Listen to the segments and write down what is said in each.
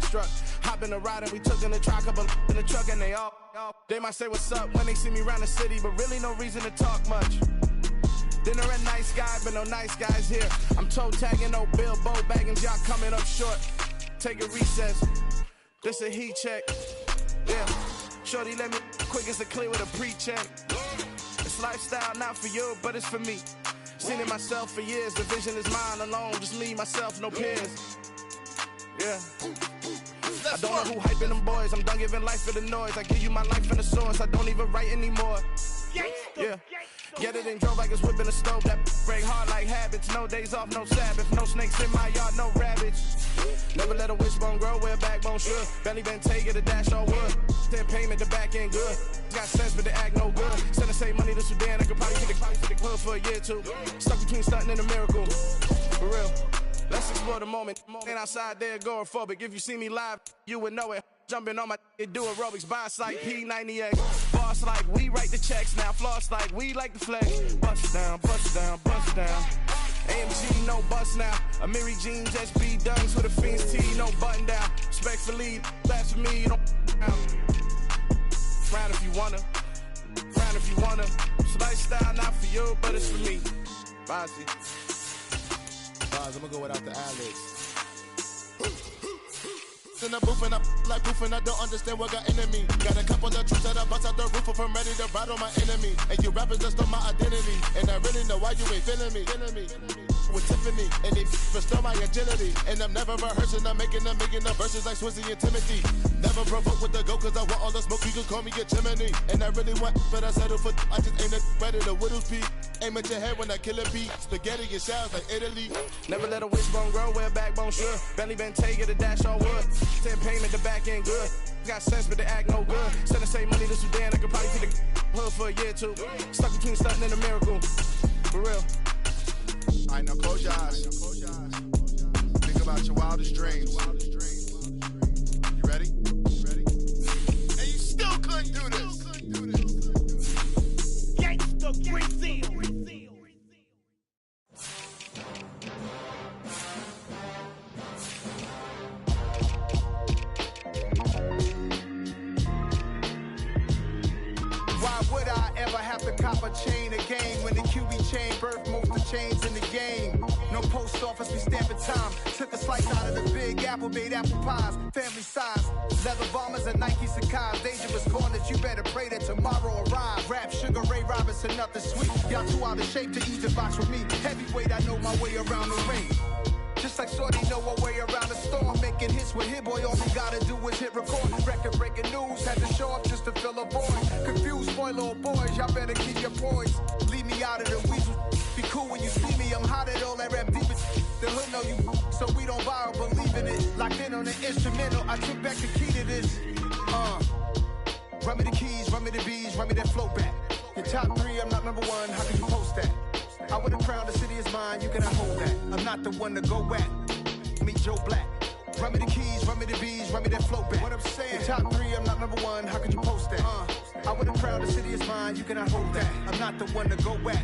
struck. Hop in the ride and we took in the truck, couple in the truck, and they might say what's up when they see me around the city, but really no reason to talk much. Dinner at Nice Guy, but no nice guys here. I'm toe tagging, no Bilbo baggins, y'all coming up short. Take a recess, this a heat check. Yeah, shorty let me quick as a clear with a pre-check. It's lifestyle, not for you, but it's for me. Seen it myself for years, the vision is mine alone. Just me, myself, no peers. Yeah. I don't know who hyping them boys. I'm done giving life for the noise. I give you my life in the source. I don't even write anymore. Yeah. Get it and drove like it's whipping a stove. That break hard like habits. No days off, no Sabbath. No snakes in my yard, no rabbits. Never let a wishbone grow where a backbone should. Belly been take it, a dash on wood. Then payment, the back end good. Got sense, but the act no good. Send the same money to Sudan. I could probably fit the hood for a year or two. Stuck between stunting and a miracle. For real. Let's explore the moment. Ain't outside there agoraphobic. If you see me live, you would know it. Jumping on my do aerobics, boss like P90X. Boss like we write the checks now. Floss like we like the flex. Bust down, bust down, bust down. AMG, no bust now. Amiri jeans, SB dunks with a Fiends T, no button down. Respectfully, that's for me, you don't round if you wanna. Round if you wanna. It's lifestyle, not for you, but it's for me. Bossy. I'm gonna go without the ad-libs. In the booth and I like proof and I don't understand what got into me. Got a couple of troops that I bust out the roof if I'm ready to ride on my enemy. And you rappers just stole my identity, and I really know why you ain't feeling me. With Tiffany, and they restore my agility. And I'm never rehearsing, I'm making the verses like Swizzy and Timothy. Never provoke with the go, cause I want all the smoke, you can call me a chimney. And I really want, but I settle for, I just aim it better the Whittles P. Aim at your head when I kill a beat. Spaghetti and shells like Italy. Never let a wishbone grow where a backbone should. Belly been take it, a dash on wood. 10 payment, the back end good. Got sense, but the act no good. Send the same money to Sudan, I could probably fit the hood for a year or two. Stuck between stunting and a miracle. For real. Alright, now close your eyes. Think about your wildest dreams. You ready? And you still couldn't do this. Gangsta Brazil. Why would I ever have to cop a chain again when the QB chain birthed most of chains in the game? No post office, we stamping time. Took a slice out of the Big Apple, made apple pies, family size. Leather bombers and Nike Sakai's. Dangerous corners, you better pray that tomorrow arrive. Rap, Sugar Ray Robinson, nothing sweet. Y'all too out of shape to eat the box with me. Heavyweight, I know my way around the ring. Just like Shorty know her way around the storm. Making hits with Hit Boy, all he gotta do is hit record. Record breaking news, had to show up just to fill a void. Confused boy, little boys, y'all better keep your poise. Leave me out of the weasel. Be cool when you see me, I'm hot at all that rap deep. The hood know you, so we don't borrow, believe in it. Locked in on the instrumental, I took back the key to this. Run me the keys, run me the bees, run me that flow back. Your top 3, I'm not number 1, how can you post that? I would have crowned the city is mine, you cannot hold that. I'm not the one to go back. Meet Joe Black. Run me the keys, run me the bees, run me that flow back. What I'm saying, your top 3, I'm not number 1, how could you post that? I would have crowned the city is mine, you cannot hold that. I'm not the one to go back.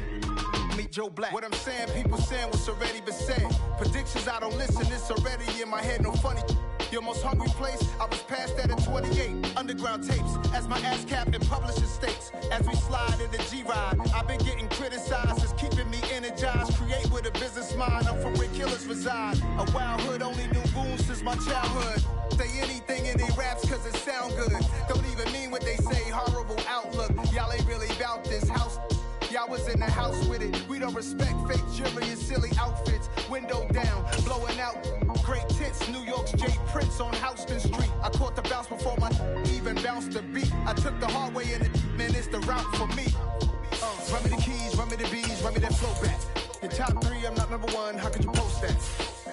Meet Joe Black. What I'm saying, people saying what's already been said. Predictions, I don't listen, it's already in my head, no funny. Your most hungry place, I was past that at 28. Underground tapes, as my ass cap in publishing states. As we slide in the G-Ride, I've been getting criticized, it's keeping me energized. Create with a business mind, I'm from where killers reside. A wild hood, only knew goons since my childhood. Say anything in they raps cause it sound good. Don't even mean what they say, horrible outlook. Y'all ain't really about this house. Y'all was in the house with it. We don't respect fake jewelry and silly outfits. Window down, blowing out great tits. New York's J. Prince on Houston Street. I caught the bounce before my even bounced the beat. I took the hard way and man, it's the route for me. Run me the keys, run me the bees, run me that flow back. Your top 3, I'm not number 1, how could you post that?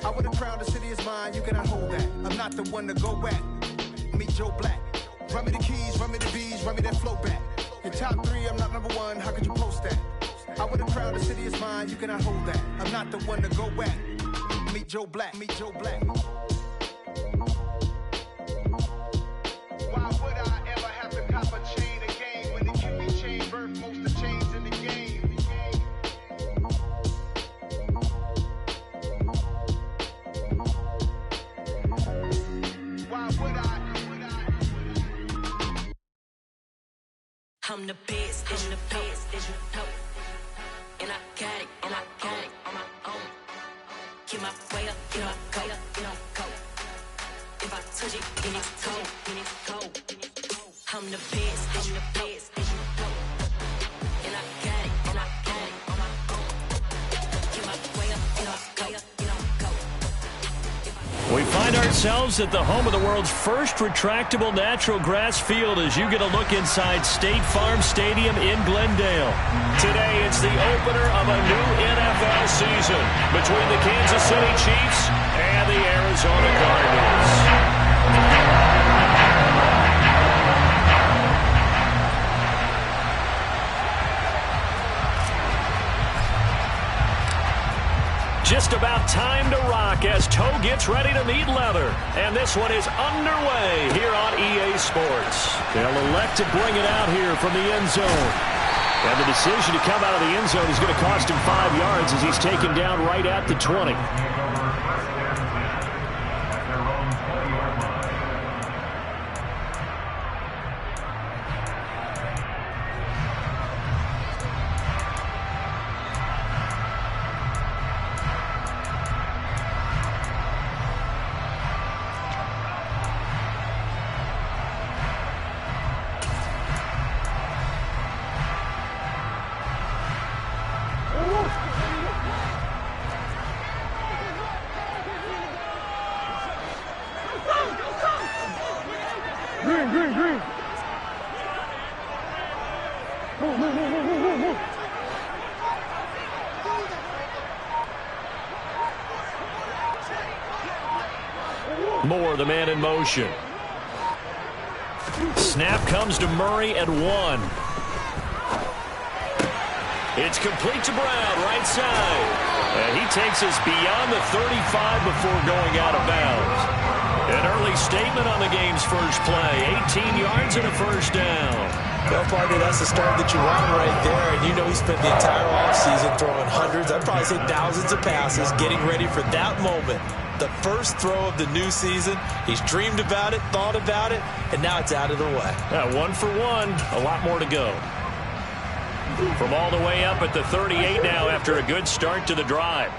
I would have crowned the city is mine, you cannot hold that. I'm not the one to go back. Meet Joe Black. Run me the keys, run me the bees, run me that flow back. Your top 3, I'm not number 1, how could you post that? I would have crowned the city is mine, you cannot hold that. I'm not the one to go back. Meet Joe Black, meet Joe Black. Why would I ever have to cop a chain again when the QB chain birthed most of chains in the game? Why I'm the best, and the best, as you know. And I got it, on my own. Get my way up, get my go, go. If I touch it, then it's cold, I'm the best, and the best, as you know. And I got it, on my own. Get my way up, get my go. We find ourselves at the home of the world's first retractable natural grass field as you get a look inside State Farm Stadium in Glendale. Today, it's the opener of a new NFL season between the Kansas City Chiefs and the Arizona Cardinals. Just about time to rock as toe gets ready to meet leather. And this one is underway here on EA Sports. They'll elect to bring it out here from the end zone. And the decision to come out of the end zone is going to cost him 5 yards as he's taken down right at the 20. Moore, the man in motion. Snap comes to Murray at 1. It's complete to Brown, right side. And he takes us beyond the 35 before going out of bounds. An early statement on the game's first play. 18 yards and a first down. Well, partner, that's the start that you want right there. And you know he spent the entire offseason throwing hundreds, I'd probably say thousands of passes, getting ready for that moment. The first throw of the new season. He's dreamed about it, thought about it, and now it's out of the way. Yeah, 1 for 1. A lot more to go. From all the way up at the 38 now after a good start to the drive.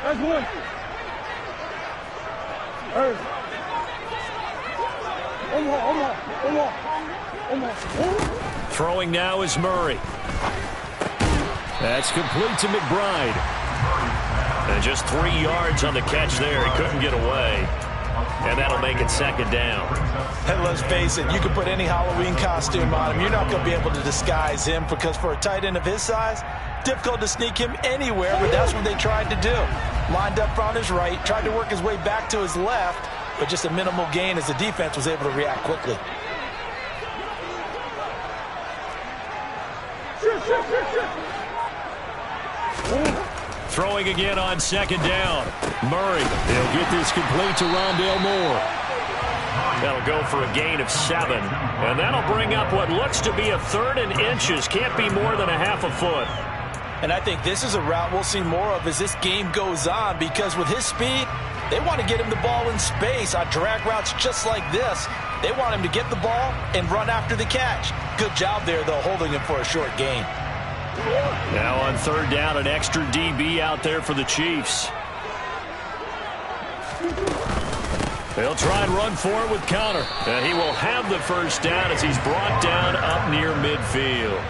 That's one. Throwing now is Murray. That's complete to McBride. And just 3 yards on the catch there. He couldn't get away. And that'll make it second down. And let's face it, you can put any Halloween costume on him. You're not going to be able to disguise him because for a tight end of his size, difficult to sneak him anywhere, but that's what they tried to do. Lined up on his right, tried to work his way back to his left, but just a minimal gain as the defense was able to react quickly. Throwing again on second down. Murray, he'll get this complete to Rondale Moore. That'll go for a gain of 7. And that'll bring up what looks to be a 3rd and inches. Can't be more than a half a foot. And I think this is a route we'll see more of as this game goes on because with his speed, they want to get him the ball in space on drag routes just like this. They want him to get the ball and run after the catch. Good job there, though, holding him for a short gain. Now on 3rd down, an extra DB out there for the Chiefs. They'll try and run for it with Conner. And he will have the first down as he's brought down up near midfield.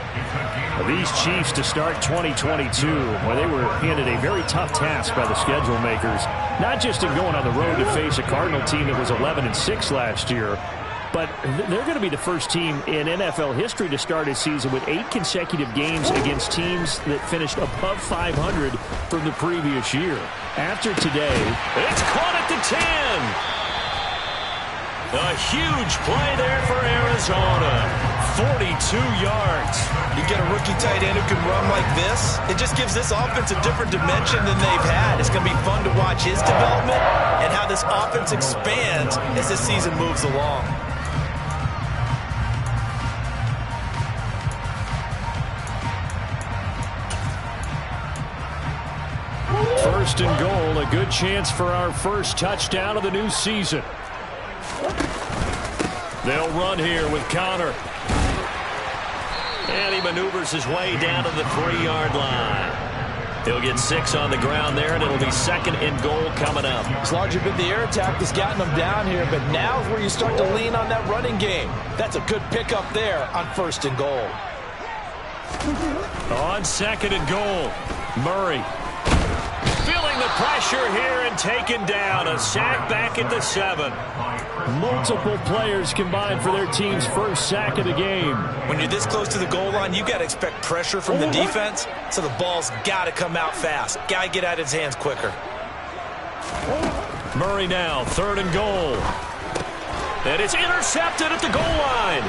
These Chiefs to start 2022, where they were handed a very tough task by the schedule makers, not just in going on the road to face a Cardinal team that was 11-6 last year, but they're going to be the first team in NFL history to start a season with 8 consecutive games against teams that finished above 500 from the previous year. After today, it's caught at the 10. A huge play there for Arizona. 42 yards. You get a rookie tight end who can run like this, it just gives this offense a different dimension than they've had. It's going to be fun to watch his development and how this offense expands as this season moves along. first and goal. A good chance for our first touchdown of the new season. They'll run here with Connor. And he maneuvers his way down to the 3-yard line. He'll get 6 on the ground there, and it'll be second and goal coming up. As long as you've been the air attack that's gotten them down here, but now is where you start to lean on that running game. That's a good pickup there on first and goal. On second and goal, Murray. Feeling the pressure here and taken down. A sack back at the 7. Multiple players combined for their team's first sack of the game. When you're this close to the goal line, you got to expect pressure from the defense, so the ball's got to come out fast. Got to get out of his hands quicker. Murray now, third and goal. And it's intercepted at the goal line.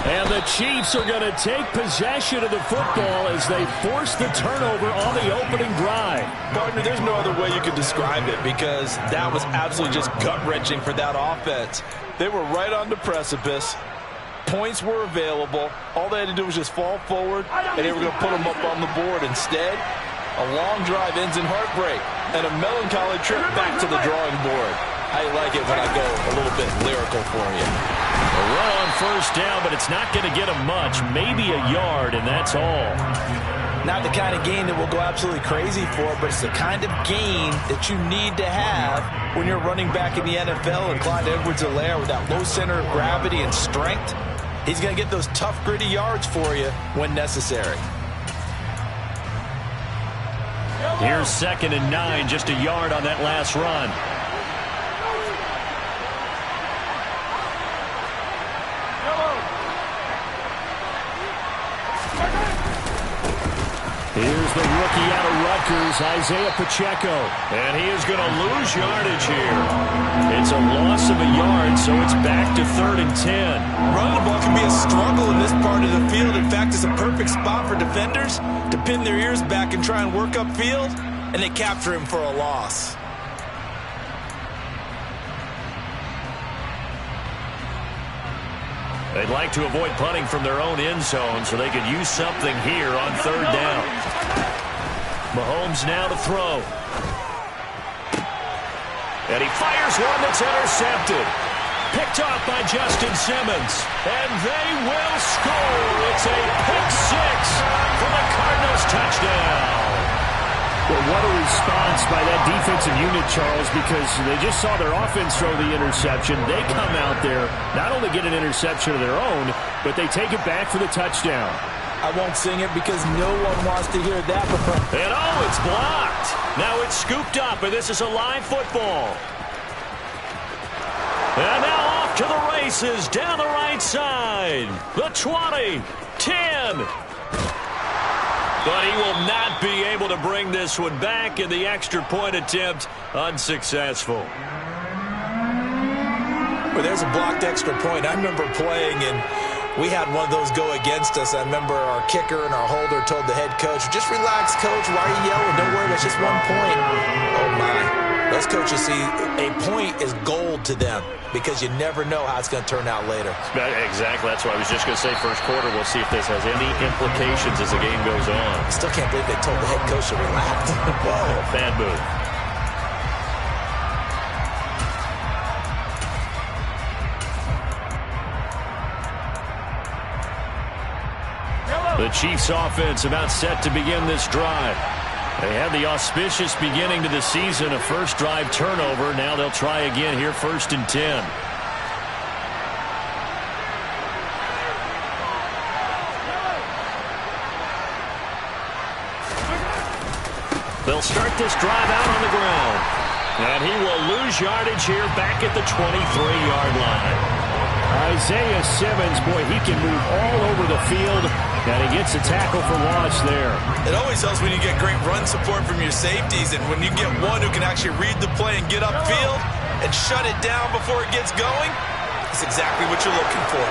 And the Chiefs are going to take possession of the football as they force the turnover on the opening drive. Partner, there's no other way you could describe it because that was absolutely just gut-wrenching for that offense. They were right on the precipice. Points were available. All they had to do was just fall forward, and they were going to put them up on the board. Instead, a long drive ends in heartbreak and a melancholy trip back to the drawing board. I like it when I go a little bit lyrical for you. A run on first down, but it's not going to get him much. Maybe a yard, and that's all. Not the kind of gain that we'll go absolutely crazy for, but it's the kind of gain that you need to have when you're running back in the NFL. And Clyde Edwards-Helaire with that low center of gravity and strength, he's going to get those tough, gritty yards for you when necessary. Here's second and 9, just a yard on that last run. Here's the rookie out of Rutgers, Isaiah Pacheco. And he is going to lose yardage here. It's a loss of a yard, so it's back to 3rd and 10. Running the ball can be a struggle in this part of the field. In fact, it's a perfect spot for defenders to pin their ears back and try and work upfield, and they capture him for a loss. They'd like to avoid punting from their own end zone so they could use something here on 3rd down. Mahomes now to throw. And he fires one that's intercepted. Picked off by Justin Simmons. And they will score. It's a pick 6 for the Cardinals touchdown. Well, what a response by that defensive unit, Charles, because they just saw their offense throw the interception. They come out there, not only get an interception of their own, but they take it back for the touchdown. I won't sing it because no one wants to hear that. And oh, it's blocked. Now it's scooped up, and this is a live football. And now off to the races, down the right side. The 20, 10. But he will not be able to bring this one back, and the extra point attempt unsuccessful. Well, there's a blocked extra point. I remember playing, and we had one of those go against us. I remember our kicker and our holder told the head coach, just relax, coach. Why are you yelling? Don't worry, it's just 1 point. Oh, my. Those coaches see a point is gold to them because you never know how it's going to turn out later. Exactly. That's what I was just going to say. First quarter, we'll see if this has any implications as the game goes on. I still can't believe they told the head coach to relax. Whoa, bad move. The Chiefs offense about set to begin this drive. They had the auspicious beginning to the season, a first drive turnover. Now they'll try again here, 1st and 10. They'll start this drive out on the ground. And he will lose yardage here back at the 23-yard line. Isaiah Simmons, boy, he can move all over the field, and he gets a tackle for loss there. It always helps when you get great run support from your safeties, and when you get one who can actually read the play and get upfield and shut it down before it gets going, that's exactly what you're looking for.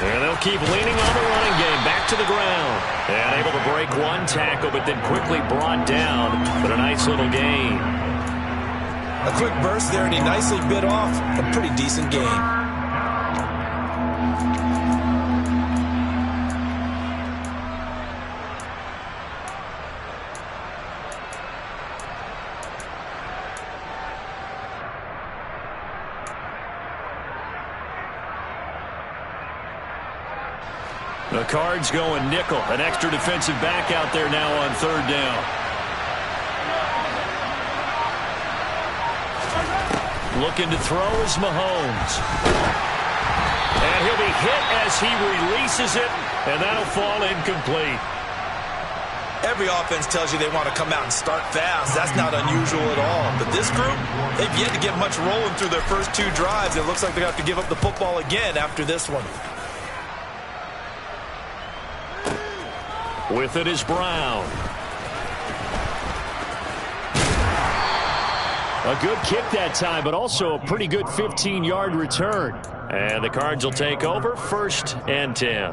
And they'll keep leaning on the running game. Back to the ground. And able to break one tackle, but then quickly brought down. But a nice little gain. A quick burst there, and he nicely bit off a pretty decent gain. The Cards going nickel. An extra defensive back out there now on third down. Looking to throw is Mahomes. And he'll be hit as he releases it, and that'll fall incomplete. Every offense tells you they want to come out and start fast. That's not unusual at all. But this group, they've yet to get much rolling through their first two drives. It looks like they're going to have to give up the football again after this one. With it is Brown. A good kick that time, but also a pretty good 15-yard return. And the Cards will take over, 1st and 10.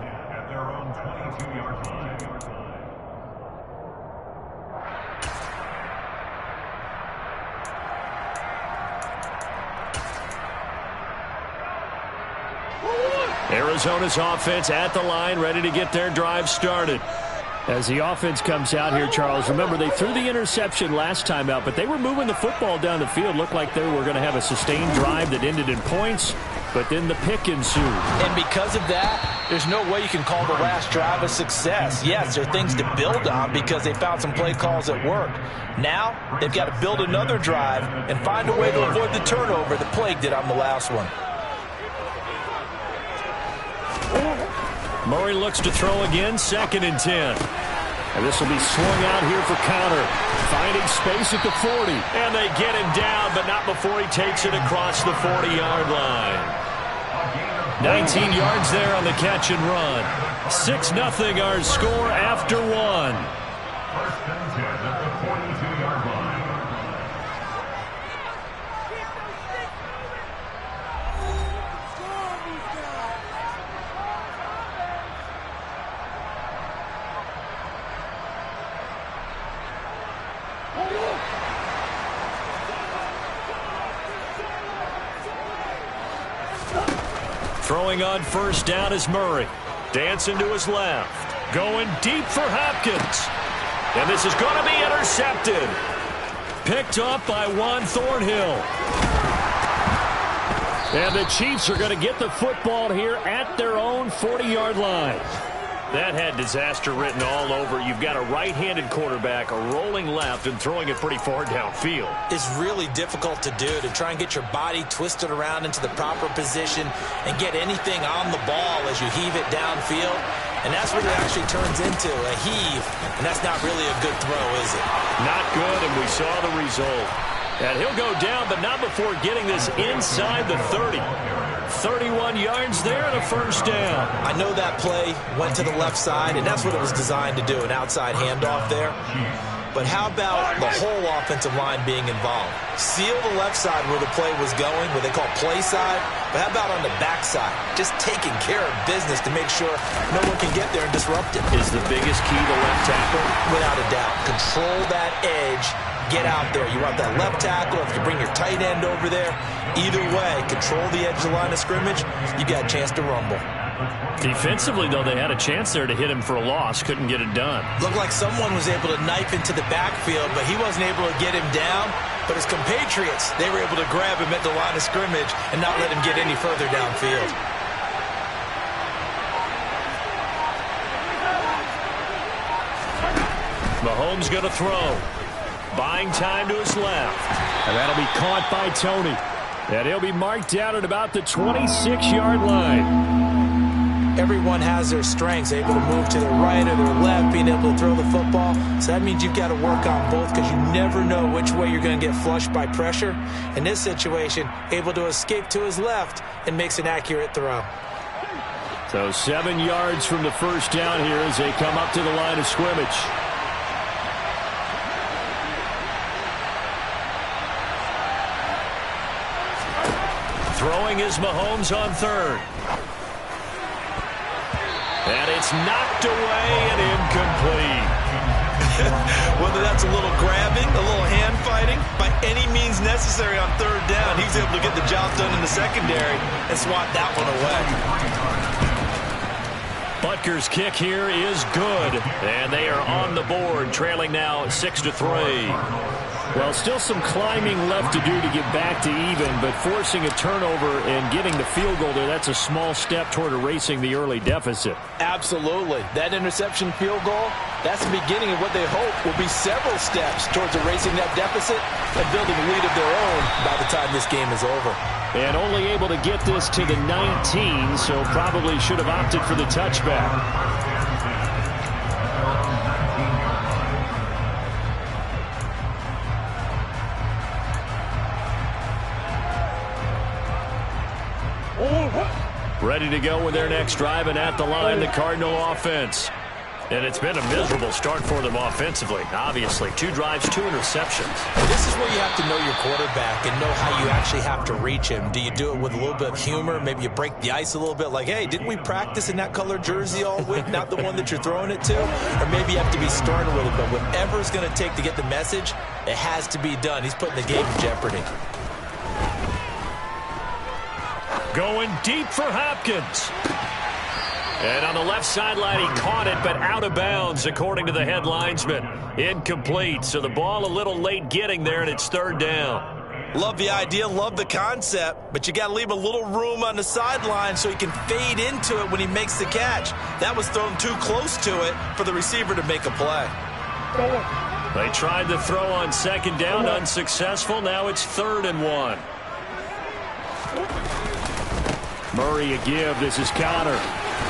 Arizona's offense at the line, ready to get their drive started. As the offense comes out here, Charles, remember they threw the interception last time out, but they were moving the football down the field. Looked like they were going to have a sustained drive that ended in points, but then the pick ensued. And because of that, there's no way you can call the last drive a success. Yes, there are things to build on because they found some play calls that work. Now, they've got to build another drive and find a way to avoid the turnover that plagued it on the last one. Murray looks to throw again, 2nd and 10. And this will be swung out here for counter. Finding space at the 40. And they get him down, but not before he takes it across the 40-yard line. 19 yards there on the catch and run. 6-0 our score after 1. 1st and 10 at the 42-yard line. Throwing on 1st down is Murray. Dancing to his left. Going deep for Hopkins. And this is going to be intercepted. Picked up by Juan Thornhill. And the Chiefs are going to get the football here at their own 40-yard line. That had disaster written all over. You've got a right-handed quarterback, a rolling left, and throwing it pretty far downfield. It's really difficult to do, to try and get your body twisted around into the proper position and get anything on the ball as you heave it downfield. And that's what it actually turns into, a heave. And that's not really a good throw, is it? Not good, and we saw the result. And he'll go down, but not before getting this inside the 30. 31 yards there and a 1st down. I know that play went to the left side, and that's what it was designed to do, an outside handoff there. But how about the whole offensive line being involved? Seal the left side where the play was going, what they call play side. But how about on the back side? Just taking care of business to make sure no one can get there and disrupt it. Is the biggest key the left tackle? Without a doubt. Control that edge. Get out there. You want that left tackle. If you bring your tight end over there, either way, control the edge of the line of scrimmage, you got a chance to rumble. Defensively, though, they had a chance there to hit him for a loss. Couldn't get it done. Looked like someone was able to knife into the backfield, but he wasn't able to get him down. But his compatriots, they were able to grab him at the line of scrimmage and not let him get any further downfield. Mahomes going to throw. Buying time to his left. And that'll be caught by Tony. And he'll be marked down at about the 26-yard line. Everyone has their strengths, able to move to their right or their left, being able to throw the football. So that means you've got to work on both because you never know which way you're going to get flushed by pressure. In this situation, able to escape to his left and makes an accurate throw. So 7 yards from the 1st down here as they come up to the line of scrimmage. Throwing is Mahomes on 3rd. And it's knocked away and incomplete. Whether that's a little grabbing, a little hand fighting, by any means necessary on third down, he's able to get the job done in the secondary and swat that one away. Butker's kick here is good, and they are on the board, trailing now 6-3. Well, still some climbing left to do to get back to even, but forcing a turnover and getting the field goal there, that's a small step toward erasing the early deficit. Absolutely. That interception field goal, that's the beginning of what they hope will be several steps towards erasing that deficit and building a lead of their own by the time this game is over. And only able to get this to the 19, so probably should have opted for the touchback. Ready to go with their next drive, and at the line, the Cardinal offense. And it's been a miserable start for them offensively. Obviously, 2 drives, 2 interceptions. This is where you have to know your quarterback and know how you actually have to reach him. Do you do it with a little bit of humor? Maybe you break the ice a little bit, like, hey, didn't we practice in that color jersey all week, not the one that you're throwing it to? Or maybe you have to be stern a little bit. Whatever it's going to take to get the message, it has to be done. He's putting the game in jeopardy. Going deep for Hopkins. And on the left sideline, he caught it, but out of bounds, according to the head linesman. Incomplete, so the ball a little late getting there, and it's third down. Love the idea, love the concept, but you got to leave a little room on the sideline so he can fade into it when he makes the catch. That was thrown too close to it for the receiver to make a play. They tried the throw on second down, unsuccessful. Now it's 3rd and 1. Murray a give. This is Connor.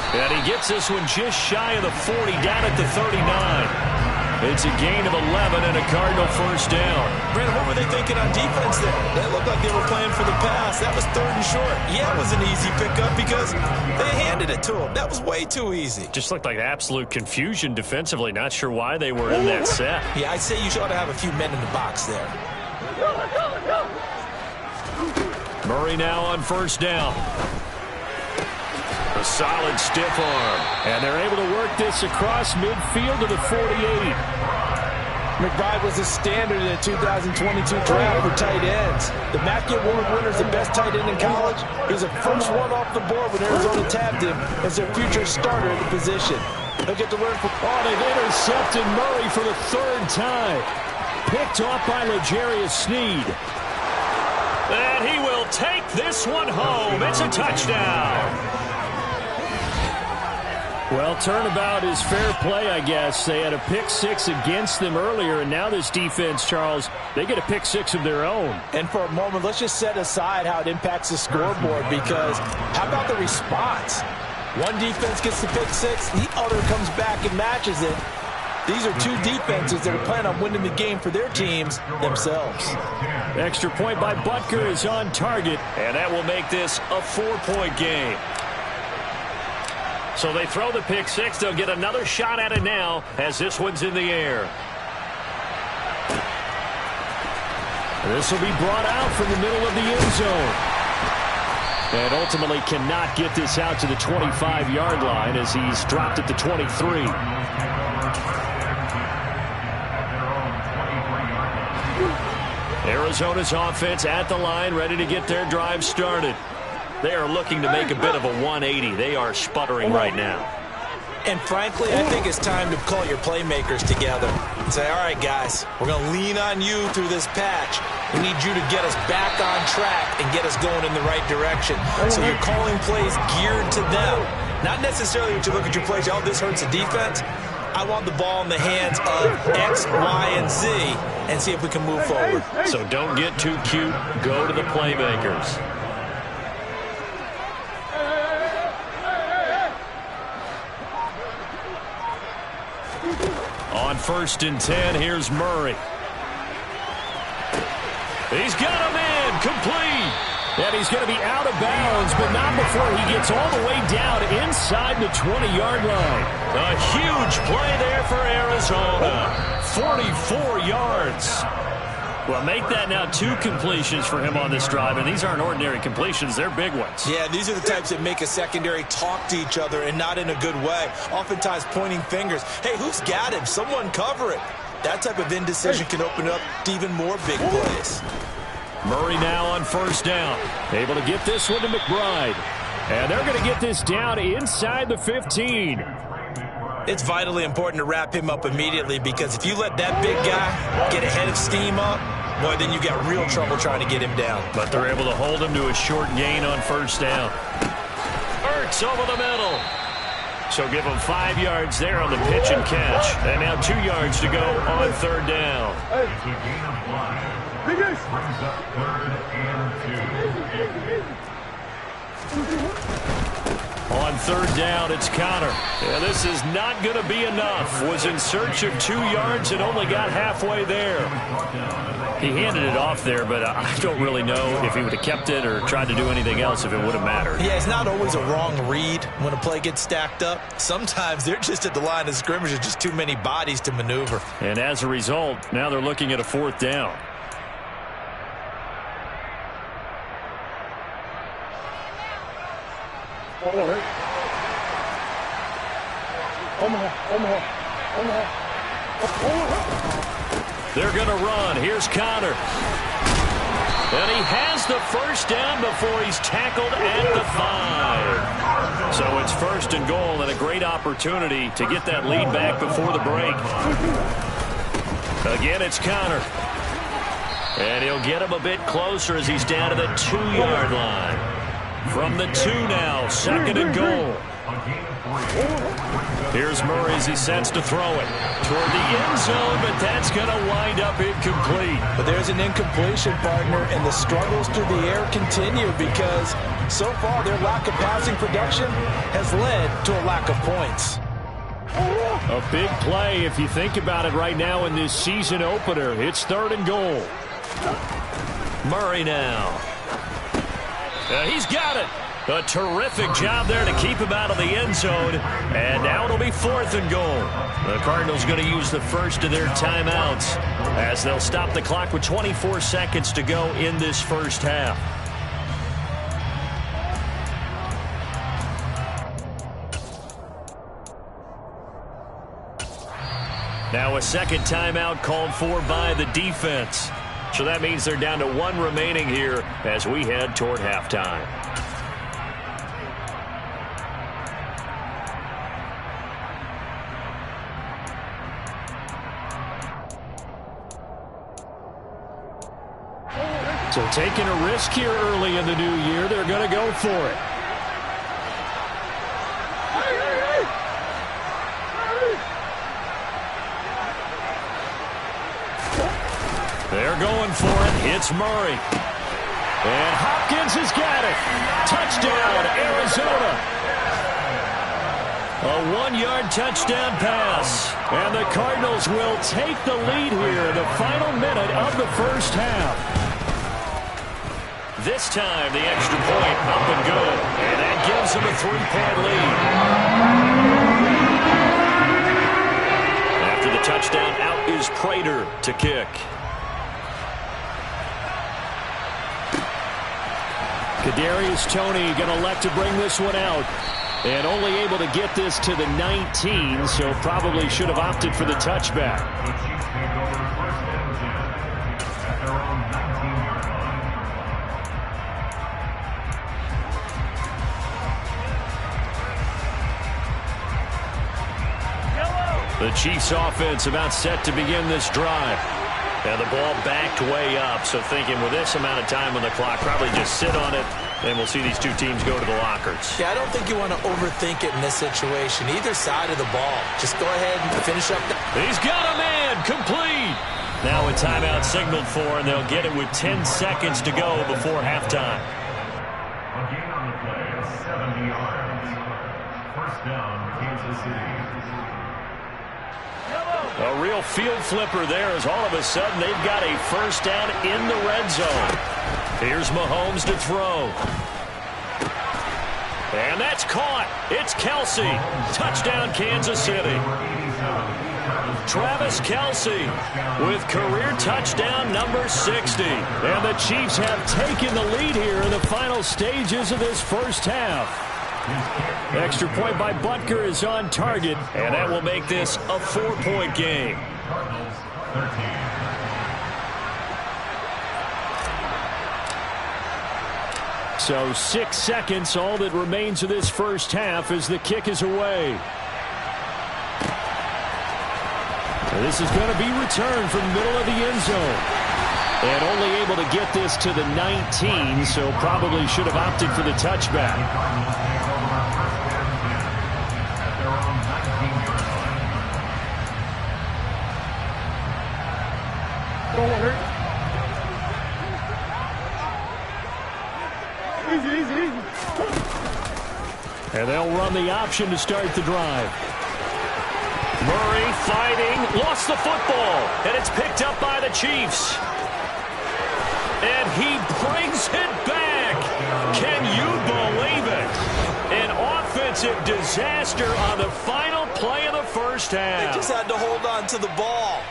And he gets this one just shy of the 40, down at the 39. It's a gain of 11 and a Cardinal first down. Brandon, what were they thinking on defense there? That looked like they were playing for the pass. That was 3rd and short. Yeah, it was an easy pickup because they handed it to him. That was way too easy. Just looked like absolute confusion defensively. Not sure why they were in that set. Yeah, I'd say you ought to have a few men in the box there. Murray now on first down. A solid stiff arm. And they're able to work this across midfield to the 48. McBride was a standard in the 2022 draft for tight ends. The Mackey Award winner is the best tight end in college. He was the first one off the board when Arizona tabbed him as their future starter at the position. They'll get to learn from... Oh, they've intercepted Murray for the 3rd time. Picked off by L'Jarius Sneed. And he will take this one home. It's a touchdown. Well, turnabout is fair play, I guess. They had a pick-6 against them earlier, and now this defense, Charles, they get a pick-6 of their own. And for a moment, let's just set aside how it impacts the scoreboard, because how about the response? One defense gets the pick-6, the other comes back and matches it. These are 2 defenses that are planning on winning the game for their teams themselves. Extra point by Butker is on target, and that will make this a 4-point game. So they throw the pick-6. They'll get another shot at it now as this one's in the air. This will be brought out from the middle of the end zone. And ultimately cannot get this out to the 25-yard line as he's dropped at the 23. Arizona's offense at the line, ready to get their drive started. They are looking to make a bit of a 180. They are sputtering right now. And frankly, I think it's time to call your playmakers together and say, all right, guys, we're going to lean on you through this patch. We need you to get us back on track and get us going in the right direction. So you're calling plays geared to them. Not necessarily when you look at your plays, oh, this hurts the defense. I want the ball in the hands of X, Y, and Z and see if we can move forward. So don't get too cute. Go to the playmakers. On 1st and 10, here's Murray. He's got him in, complete. And he's going to be out of bounds, but not before he gets all the way down inside the 20-yard line. A huge play there for Arizona. 44 yards. Well, make that now 2 completions for him on this drive, and these aren't ordinary completions. They're big ones. Yeah, these are the types that make a secondary talk to each other and not in a good way. Oftentimes pointing fingers. Hey, who's got him? Someone cover it. That type of indecision can open up to even more big plays. Murray now on first down. Able to get this one to McBride. And they're going to get this down inside the 15. It's vitally important to wrap him up immediately, because if you let that big guy get ahead of steam up, boy, then you got real trouble trying to get him down. But they're able to hold him to a short gain on first down. Ertz over the middle. So give him 5 yards there on the pitch and catch. And now 2 yards to go on third down. It's a gain of 5. Brings up 3rd and 2. On third down, it's Connor. Yeah, this is not going to be enough. Was in search of 2 yards and only got halfway there. He handed it off there, but I don't really know if he would have kept it or tried to do anything else if it would have mattered. Yeah, it's not always a wrong read when a play gets stacked up. Sometimes they're just at the line of scrimmage. There's just too many bodies to maneuver. And as a result, now they're looking at a 4th down. They're going to run. Here's Connor. And he has the first down before he's tackled at the 5. So it's 1st and goal, and a great opportunity to get that lead back before the break. Again, it's Connor. And he'll get him a bit closer as he's down to the 2-yard line. From the 2 now, 2nd and goal. Here's Murray as he sets to throw it toward the end zone, but that's going to wind up incomplete. But there's an incompletion, partner, and the struggles through the air continue because so far their lack of passing production has led to a lack of points. A big play if you think about it right now in this season opener. It's 3rd and goal. Murray now. He's got it. A terrific job there to keep him out of the end zone. And now it'll be 4th and goal. The Cardinals going to use the first of their timeouts as they'll stop the clock with 24 seconds to go in this first half. Now a second timeout called for by the defense. So that means they're down to 1 remaining here as we head toward halftime. So taking a risk here early in the new year, they're going to go for it. They're going for it. It's Murray. And Hopkins has got it. Touchdown, Arizona. A 1-yard touchdown pass. And the Cardinals will take the lead here in the final minute of the first half. This time, the extra point up and good. And that gives them a 3-point lead. After the touchdown, out is Prater to kick. Kadarius Toney going to elect to bring this one out. And only able to get this to the 19, so probably should have opted for the touchback. The Chiefs take over 1st and 10 at their own 19-yard line. The Chiefs offense about set to begin this drive. And the ball backed way up, so thinking with this amount of time on the clock, probably just sit on it, and we'll see these two teams go to the lockers. Yeah, I don't think you want to overthink it in this situation. Either side of the ball. Just go ahead and finish up. He's got a man, complete. Now a timeout signaled for, and they'll get it with 10 seconds to go before halftime. A gain on the play of 70 yards. 1st down, Kansas City. A real field flipper there as all of a sudden they've got a first down in the red zone. Here's Mahomes to throw. And that's caught. It's Kelsey. Touchdown, Kansas City. Travis Kelsey with career touchdown number 60. And the Chiefs have taken the lead here in the final stages of this first half. Extra point by Butker is on target, and that will make this a 4-point game. Cardinals So 6 seconds, all that remains of this first half as the kick is away. And this is going to be returned from the middle of the end zone. And only able to get this to the 19, so probably should have opted for the touchback. And they'll run the option to start the drive. Murray fighting, lost the football, and it's picked up by the Chiefs. And he brings it back. Can you believe it? An offensive disaster on the final play of the first half. They just had to hold on to the ball.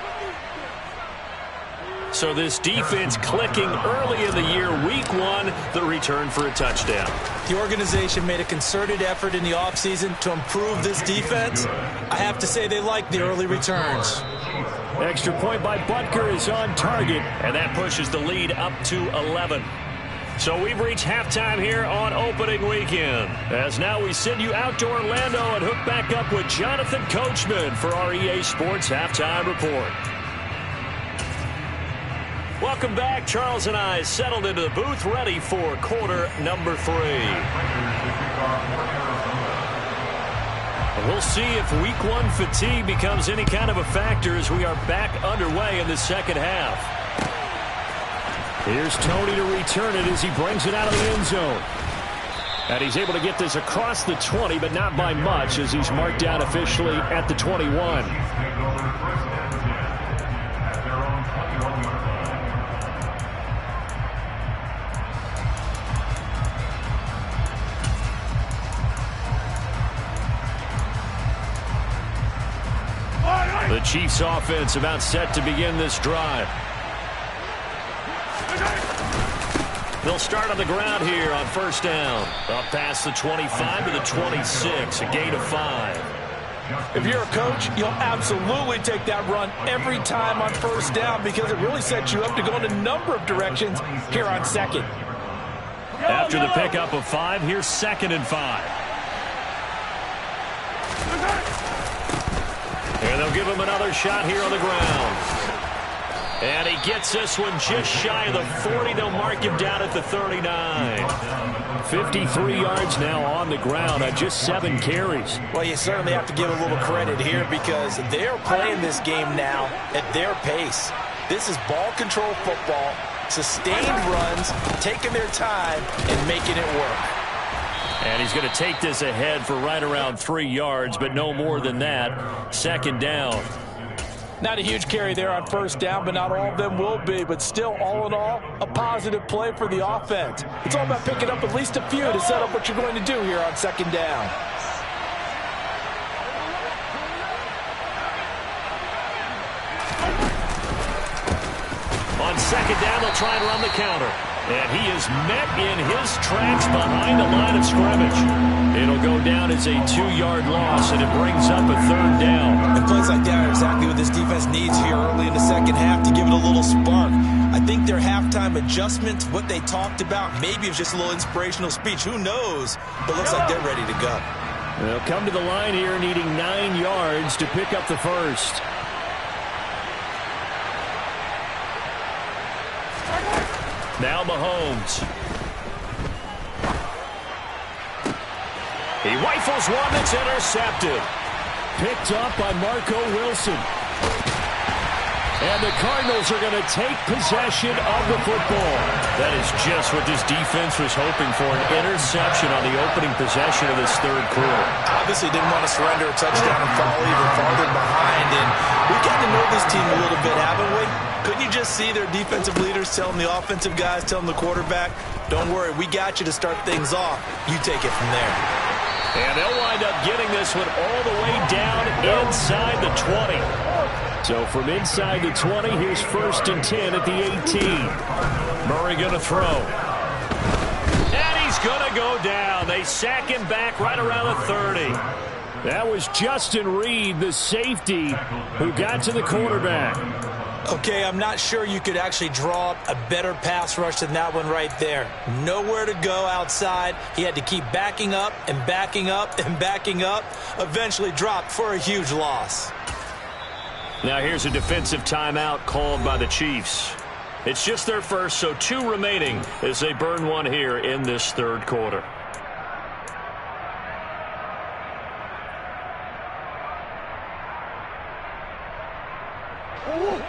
So this defense clicking early in the year, week one, the return for a touchdown. The organization made a concerted effort in the offseason to improve this defense. I have to say they like the early returns. Extra point by Butker is on target, and that pushes the lead up to 11. So we've reached halftime here on opening weekend. As now we send you out to Orlando and hook back up with Jonathan Coachman for our EA Sports Halftime Report. Welcome back. Charles and I settled into the booth, ready for quarter number 3. And we'll see if week one fatigue becomes any kind of a factor as we are back underway in the second half. Here's Tony to return it as he brings it out of the end zone. And he's able to get this across the 20, but not by much as he's marked down officially at the 21. The Chiefs offense about set to begin this drive. They'll start on the ground here on first down. Up past the 25 to the 26, a gain of 5. If you're a coach, you'll absolutely take that run every time on first down because it really sets you up to go in a number of directions here on second. After the pickup of 5, here's 2nd and 5. And they'll give him another shot here on the ground. And he gets this one just shy of the 40. They'll mark him down at the 39. 53 yards now on the ground on just 7 carries. Well, you certainly have to give a little credit here because they're playing this game now at their pace. This is ball control football, sustained runs, taking their time, and making it work. And he's going to take this ahead for right around 3 yards, but no more than that. 2nd down. Not a huge carry there on first down, but not all of them will be. But still, all in all, a positive play for the offense. It's all about picking up at least a few to set up what you're going to do here on 2nd down. On 2nd down, they'll try and run the counter. And he is met in his tracks behind the line of scrimmage. It'll go down as a 2-yard loss, and it brings up a 3rd down. And plays like that are exactly what this defense needs here early in the second half to give it a little spark. I think their halftime adjustments, what they talked about, maybe it's just a little inspirational speech. Who knows? But looks like they're ready to go. They'll come to the line here needing 9 yards to pick up the first. Now Mahomes. He rifles one that's intercepted. Picked up by Marco Wilson. And the Cardinals are going to take possession of the football. That is just what this defense was hoping for, an interception on the opening possession of this 3rd quarter. Obviously didn't want to surrender a touchdown and fall even farther behind. And we've gotten to know this team a little bit, haven't we? Couldn't you just see their defensive leaders telling the offensive guys, telling the quarterback, don't worry, we got you to start things off. You take it from there. And they'll wind up getting this one all the way down inside the 20. So from inside the 20, here's 1st and 10 at the 18. Murray going to throw. And he's going to go down. They sack him back right around the 30. That was Justin Reed, the safety, who got to the quarterback. Okay, I'm not sure you could actually draw up a better pass rush than that one right there. Nowhere to go outside. He had to keep backing up and backing up and backing up. Eventually dropped for a huge loss. Now here's a defensive timeout called by the Chiefs. It's just their first, so 2 remaining as they burn one here in this third quarter.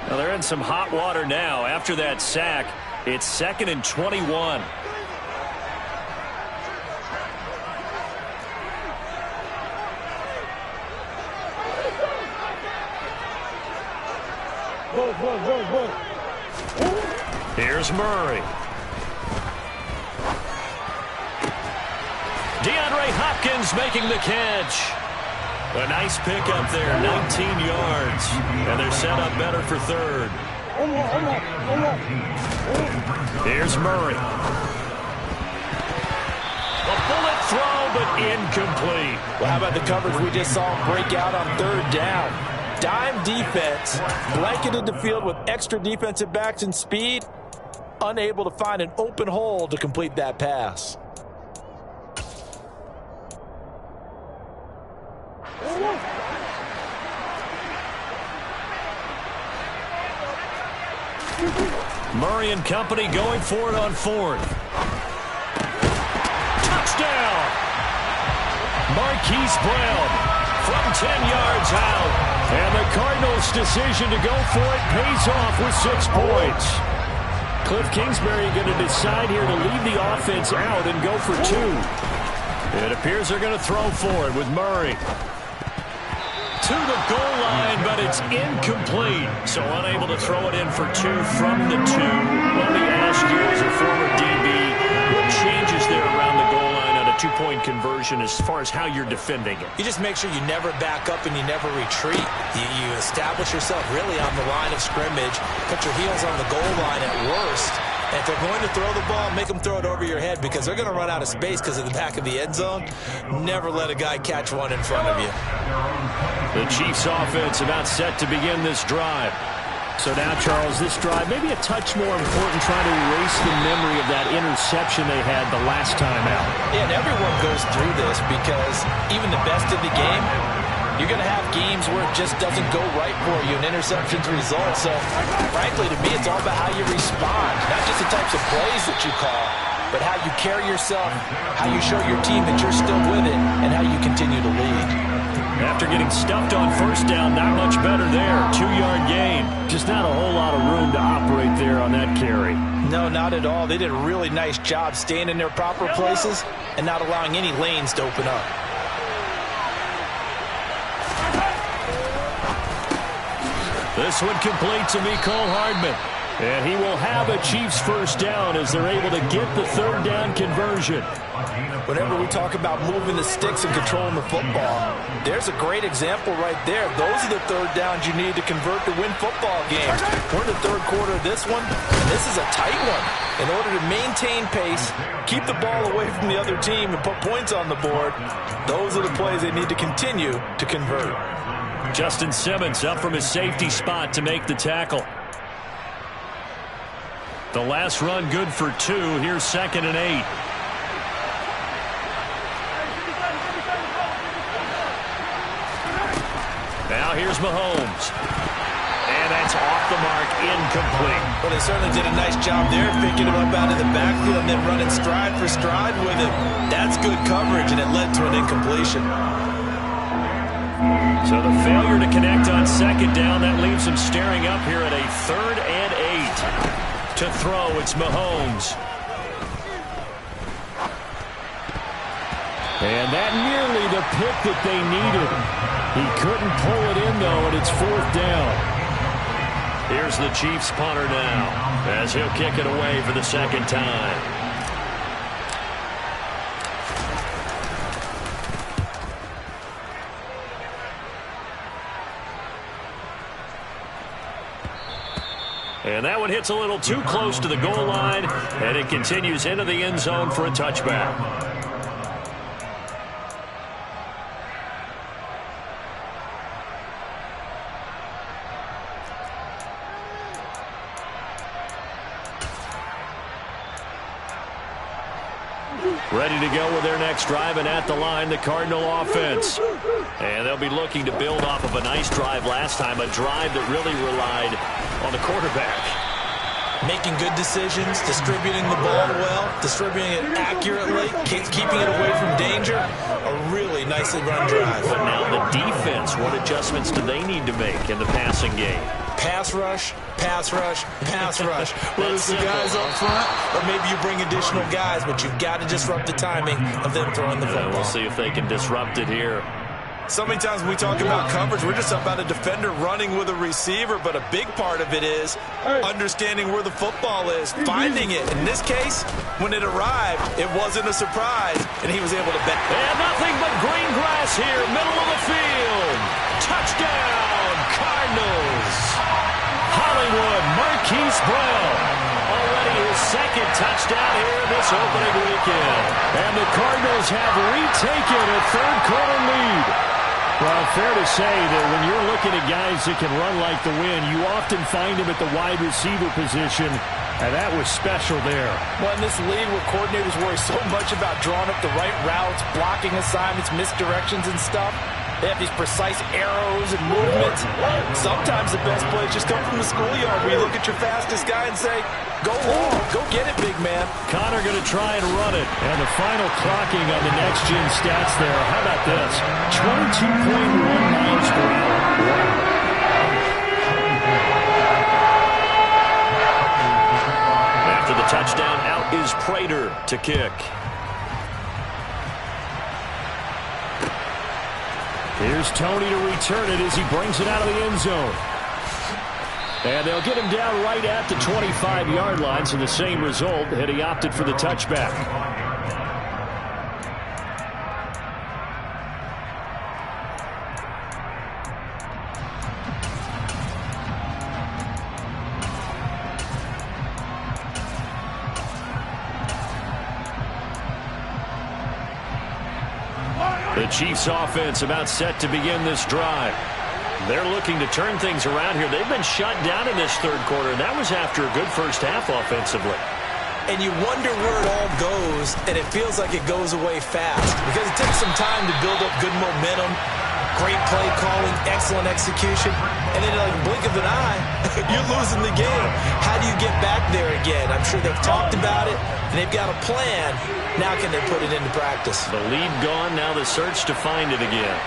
Well, they're in some hot water now. After that sack, it's 2nd and 21. Here's Murray. DeAndre Hopkins making the catch. A nice pick up there, 19 yards. And they're set up better for third. Here's Murray. A bullet throw, but incomplete. Well, how about the coverage we just saw him break out on third down? Dime defense, blanketed the field with extra defensive backs and speed, unable to find an open hole to complete that pass. Murray and company going for it on 4th. Touchdown! Marquise Brown from 10 yards out. And the Cardinals' decision to go for it pays off with 6 points. Cliff Kingsbury going to decide here to leave the offense out and go for 2. It appears they're going to throw for it with Murray. To the goal line, but it's incomplete. So unable to throw it in for 2 from the 2. Let me ask you, as a former DB, what changes there around the goal line on a 2-point conversion as far as how you're defending it? You just make sure you never back up and you never retreat. You establish yourself really on the line of scrimmage, put your heels on the goal line at worst. And if they're going to throw the ball, make them throw it over your head because they're going to run out of space because of the back of the end zone. Never let a guy catch one in front of you. The Chiefs offense about set to begin this drive. So now, Charles, this drive maybe a touch more important, trying to erase the memory of that interception they had the last time out. Yeah, and everyone goes through this because even the best in the game, you're going to have games where it just doesn't go right for you, and interceptions result. So, frankly, to me, it's all about how you respond, not just the types of plays that you call, but how you carry yourself, how you show your team that you're still with it, and how you continue to lead. After getting stuffed on first down, not much better there. 2-yard gain. Just not a whole lot of room to operate there on that carry. No, not at all. They did a really nice job staying in their proper places and not allowing any lanes to open up. This one complete to Mecole Hardman. And he will have a Chiefs first down as they're able to get the third down conversion. Whenever we talk about moving the sticks and controlling the football, there's a great example right there. Those are the third downs you need to convert to win football games. We're in the third quarter of this one, and this is a tight one. In order to maintain pace, keep the ball away from the other team, and put points on the board, those are the plays they need to continue to convert. Justin Simmons up from his safety spot to make the tackle. The last run good for 2. Here's 2nd and 8. Now here's Mahomes. And that's off the mark, incomplete. Well, they certainly did a nice job there, picking him up out of the backfield and then running stride for stride with him. That's good coverage, and it led to an incompletion. So the failure to connect on 2nd down, that leaves him staring up here at a 3rd and 8. To throw, it's Mahomes. And that nearly the pick that they needed. He couldn't pull it in, though, and it's 4th down. Here's the Chiefs punter now, as he'll kick it away for the 2nd time. And that one hits a little too close to the goal line, and it continues into the end zone for a touchback. Ready to go with their next drive, and at the line, the Cardinal offense. And they'll be looking to build off of a nice drive last time, a drive that really relied on the quarterback. Making good decisions, distributing the ball well, distributing it accurately, keeping it away from danger. A really nicely run drive. But now the defense, what adjustments do they need to make in the passing game? Pass rush, pass rush, pass rush. Whether it's the guys up front or maybe you bring additional guys, but you've got to disrupt the timing of them throwing the football. We'll see if they can disrupt it here. So many times when we talk about coverage, we're just about a defender running with a receiver, but a big part of it is understanding where the football is, finding it. In this case, when it arrived, it wasn't a surprise, and he was able to bet. And nothing but green grass here, middle of the field. Touchdown, Cardinals. Hollywood, Marquise Brown. Already his second touchdown here this opening weekend. And the Cardinals have retaken a third-quarter lead. Well, fair to say that when you're looking at guys that can run like the wind, you often find them at the wide receiver position, and that was special there. Well, in this league where coordinators worry so much about drawing up the right routes, blocking assignments, misdirections and stuff, they have these precise arrows and movements. Sometimes the best plays just come from the schoolyard where you look at your fastest guy and say, go long, go get it, big man. Connor going to try and run it. And the final clocking on the next-gen stats there. How about this? 22.1 miles per hour. Wow. After the touchdown, out is Prater to kick. Here's Tony to return it as he brings it out of the end zone. And they'll get him down right at the 25-yard line, so the same result, and he opted for the touchback. The Chiefs offense about set to begin this drive. They're looking to turn things around here. They've been shut down in this third quarter, and that was after a good first half offensively. And you wonder where it all goes, and it feels like it goes away fast because it takes some time to build up good momentum, great play calling, excellent execution, and then like a blink of an eye, you're losing the game. How do you get back there again? I'm sure they've talked about it, and they've got a plan. Now can they put it into practice? The lead gone, now the search to find it again.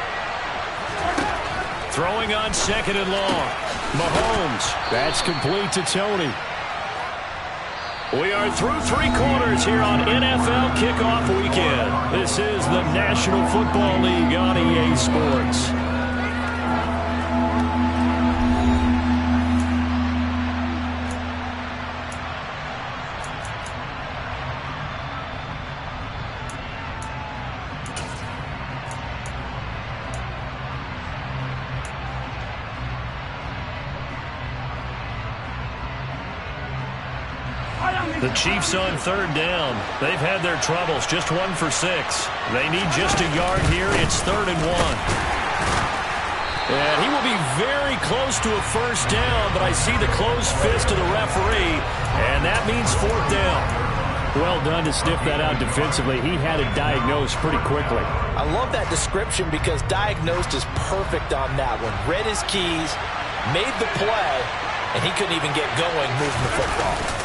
Throwing on second and long. Mahomes. That's complete to Tony. We are through three quarters here on NFL Kickoff Weekend. This is the National Football League on EA Sports. The Chiefs on third down. They've had their troubles, just 1 for 6. They need just a yard here. It's 3rd and 1. And he will be very close to a first down, but I see the closed fist of the referee, and that means 4th down. Well done to sniff that out defensively. He had it diagnosed pretty quickly. I love that description because diagnosed is perfect on that one. Read his keys, made the play, and he couldn't even get going moving the football.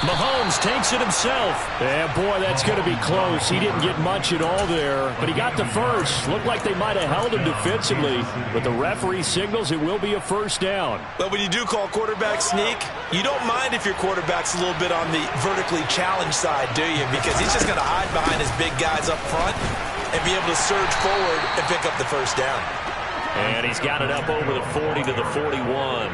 Mahomes takes it himself. Yeah, boy, that's going to be close. He didn't get much at all there, but he got the first. Looked like they might have held him defensively, but the referee signals it will be a first down. But when you do call quarterback sneak, you don't mind if your quarterback's a little bit on the vertically challenged side, do you? Because he's just going to hide behind his big guys up front and be able to surge forward and pick up the first down. And he's got it up over the 40 to the 41.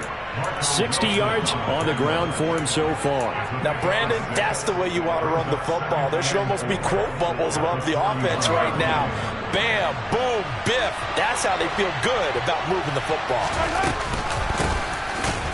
60 yards on the ground for him so far. Now, Brandon, that's the way you want to run the football. There should almost be quote bubbles above the offense right now. Bam, boom, biff. That's how they feel good about moving the football.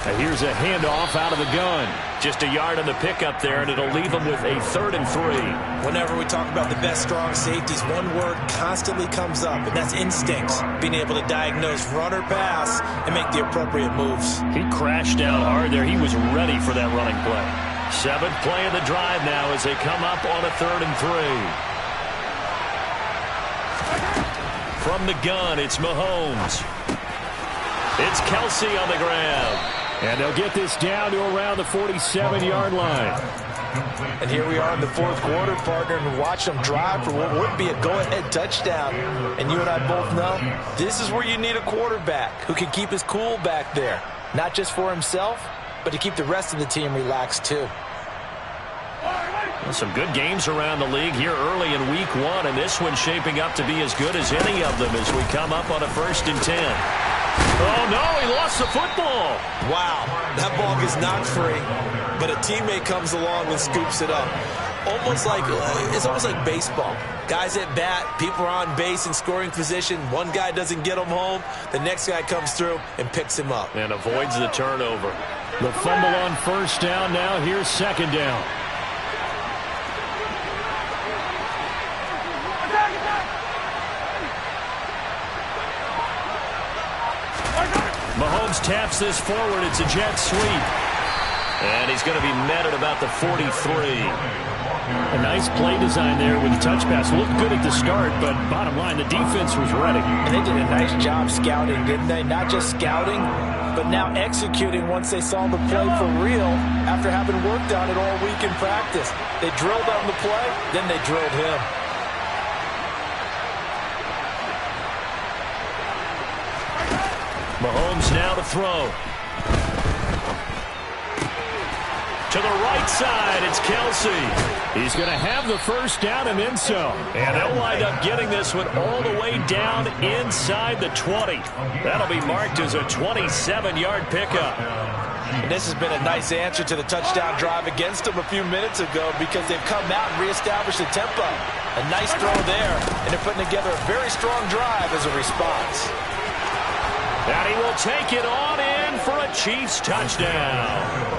Now here's a handoff out of the gun. Just a yard on the pickup there, and it'll leave them with a 3rd and 3. Whenever we talk about the best strong safeties, one word constantly comes up, and that's instincts. Being able to diagnose run or pass and make the appropriate moves. He crashed down hard there. He was ready for that running play. 7th play of the drive now as they come up on a 3rd and 3. From the gun, it's Mahomes. It's Kelsey on the ground. And they'll get this down to around the 47-yard line. And here we are in the fourth quarter, partner, and watch them drive for what would be a go-ahead touchdown. And you and I both know this is where you need a quarterback who can keep his cool back there. Not just for himself, but to keep the rest of the team relaxed too. Well, some good games around the league here early in week 1, and this one's shaping up to be as good as any of them as we come up on a 1st and 10. Oh, no, he lost the football. Wow, that ball gets knocked free, but a teammate comes along and scoops it up. It's almost like baseball. Guys at bat, people are on base in scoring position. One guy doesn't get him home. The next guy comes through and picks him up. And avoids the turnover. The fumble on 1st down now. Here's 2nd down. Mahomes taps this forward. It's a jet sweep. And he's going to be met at about the 43. A nice play design there with the touch pass. Looked good at the start, but bottom line, the defense was ready. And they did a nice job scouting, didn't they? Not just scouting, but now executing once they saw the play for real after having worked on it all week in practice. They drilled on the play, then they drilled him. Mahomes now to throw. To the right side, it's Kelsey. He's going to have the 1st down and then so. And they'll wind up getting this one all the way down inside the 20. That'll be marked as a 27-yard pickup. And this has been a nice answer to the touchdown drive against them a few minutes ago because they've come out and reestablished the tempo. A nice throw there, and they're putting together a very strong drive as a response. And he will take it on in for a Chiefs touchdown.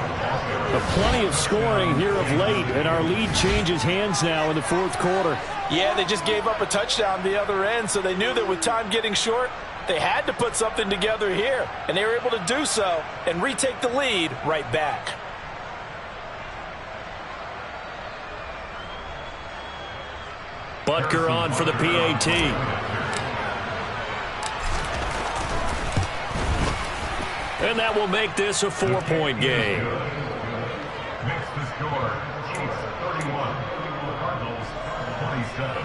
Plenty of scoring here of late, and our lead changes hands now in the 4th quarter. Yeah, they just gave up a touchdown the other end, so they knew that with time getting short, they had to put something together here, and they were able to do so and retake the lead right back. Butker on for the PAT. And that will make this a 4-point game. Next to score, Chiefs 31, Cardinals 27.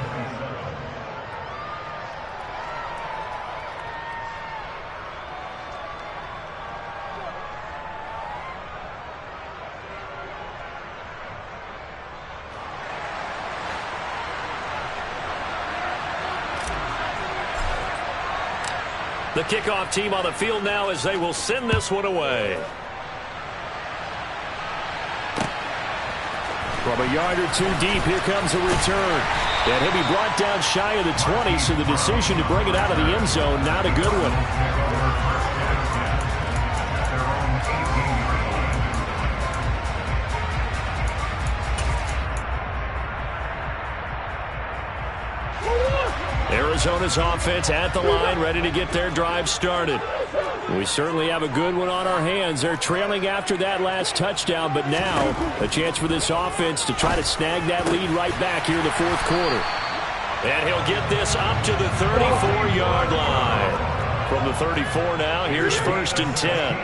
The kickoff team on the field now as they will send this one away. From a yard or two deep, here comes a return. And he'll be brought down shy of the 20, so the decision to bring it out of the end zone, not a good one. Arizona's offense at the line, ready to get their drive started. We certainly have a good one on our hands. They're trailing after that last touchdown, but now a chance for this offense to try to snag that lead right back here in the 4th quarter. And he'll get this up to the 34-yard line. From the 34 now, here's 1st and 10.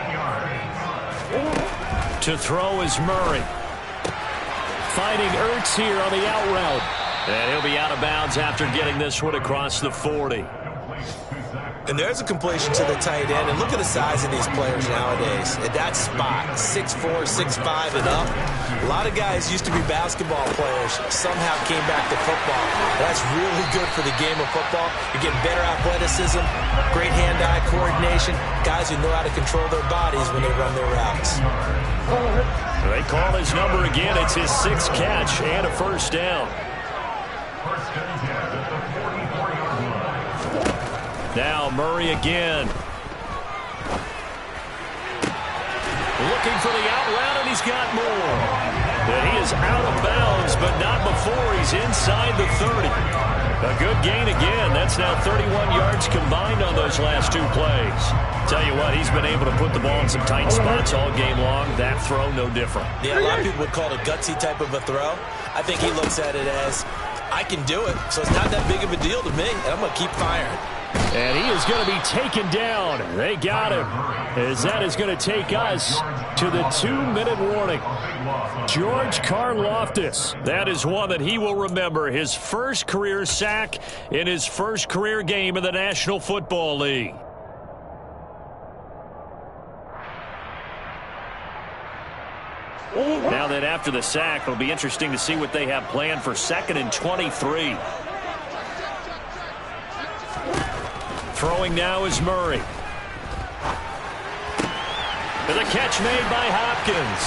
To throw is Murray. Finding Ertz here on the out route. And he'll be out of bounds after getting this one across the 40. And there's a completion to the tight end. And look at the size of these players nowadays. At that spot, 6'4", 6'5", and up. A lot of guys used to be basketball players, somehow came back to football. That's really good for the game of football. You're getting better athleticism, great hand-eye coordination, guys who know how to control their bodies when they run their routes. They call his number again. It's his 6th catch and a 1st down. Now Murray again. Looking for the out route, and he's got more. And he is out of bounds, but not before he's inside the 30. A good gain again. That's now 31 yards combined on those last 2 plays. Tell you what, he's been able to put the ball in some tight spots all game long. That throw, no different. Yeah, a lot of people would call it a gutsy type of a throw. I think he looks at it as, I can do it, so it's not that big of a deal to me, and I'm going to keep firing. And he is going to be taken down. They got him, as that is going to take us to the 2-minute warning. George Karlaftis. That is one that he will remember. His first career sack in his first career game in the National Football League. Now that after the sack, it'll be interesting to see what they have planned for 2nd and 23. Throwing now is Murray. And the catch made by Hopkins.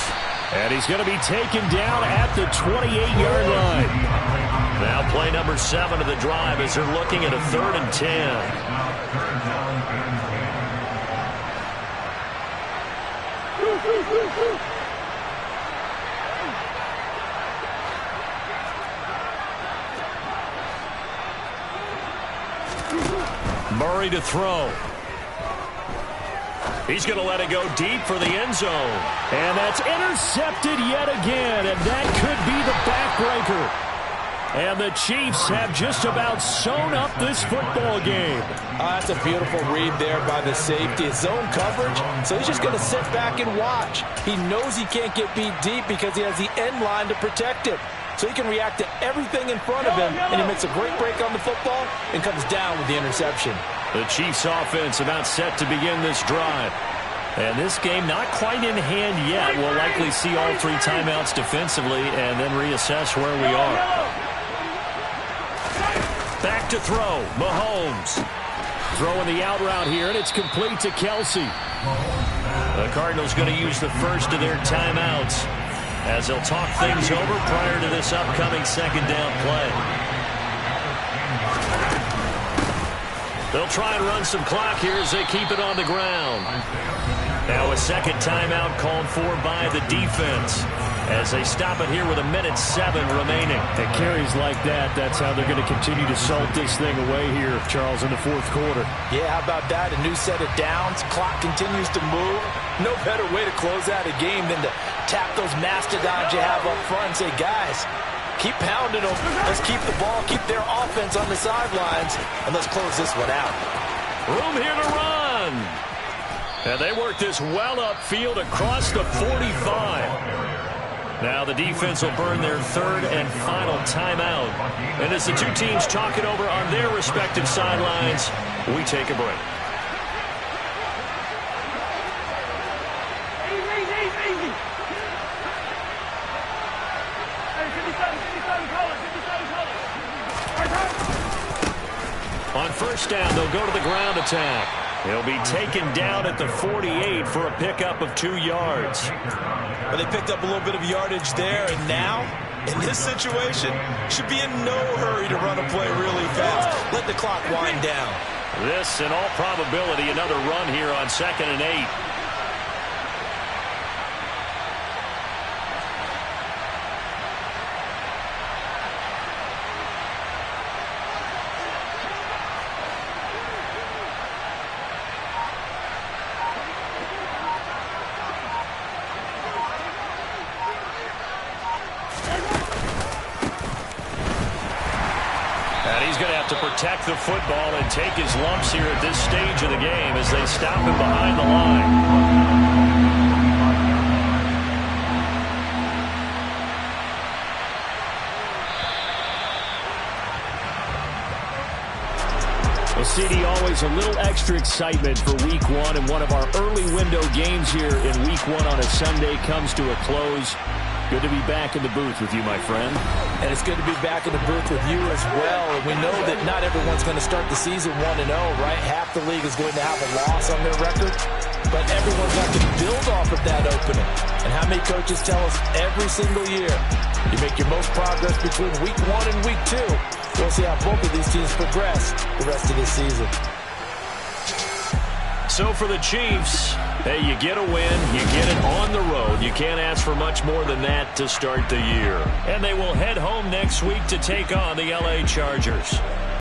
And he's going to be taken down at the 28-yard line. Now play number 7 of the drive as they're looking at a 3rd and 10. Murray to throw. He's going to let it go deep for the end zone. And that's intercepted yet again, and that could be the backbreaker. And the Chiefs have just about sewn up this football game. That's a beautiful read there by the safety. It's zone coverage, so he's just going to sit back and watch. He knows he can't get beat deep because he has the end line to protect it. So he can react to everything in front of him, and he makes a great break on the football and comes down with the interception. The Chiefs offense about set to begin this drive. And this game not quite in hand yet. We'll likely see all 3 timeouts defensively and then reassess where we are. Back to throw. Mahomes. Throwing the out route here, and it's complete to Kelsey. The Cardinals going to use the first of their timeouts as they'll talk things over prior to this upcoming 2nd down play. They'll try and run some clock here as they keep it on the ground. Now a 2nd timeout called for by the defense as they stop it here with 1:07 remaining. At carries like that, that's how they're going to continue to salt this thing away here, Charles, in the 4th quarter. Yeah, how about that? A new set of downs. Clock continues to move. No better way to close out a game than to tap those mastodons you have up front and say, guys, keep pounding them. Let's keep the ball, keep their offense on the sidelines, and let's close this one out. Room here to run. And they work this well upfield across the 45. Now the defense will burn their 3rd and final timeout. And as the 2 teams talk it over on their respective sidelines, we take a break. On 1st down, they'll go to the ground attack. He'll be taken down at the 48 for a pickup of 2 yards. Well, they picked up a little bit of yardage there, and now, in this situation, should be in no hurry to run a play really fast. Let the clock wind down. This, in all probability, another run here on 2nd and 8. To protect the football and take his lumps here at this stage of the game as they stop him behind the line. Well, CD, always a little extra excitement for Week 1, and one of our early window games here in Week 1 on a Sunday comes to a close. Good to be back in the booth with you, my friend. And it's good to be back in the booth with you as well. And we know that not everyone's going to start the season 1-0, right? Half the league is going to have a loss on their record. But everyone's got to build off of that opening. And how many coaches tell us every single year, you make your most progress between Week 1 and Week 2. We'll see how both of these teams progress the rest of this season. So for the Chiefs, hey, you get a win, you get it on the road. You can't ask for much more than that to start the year. And they will head home next week to take on the LA Chargers.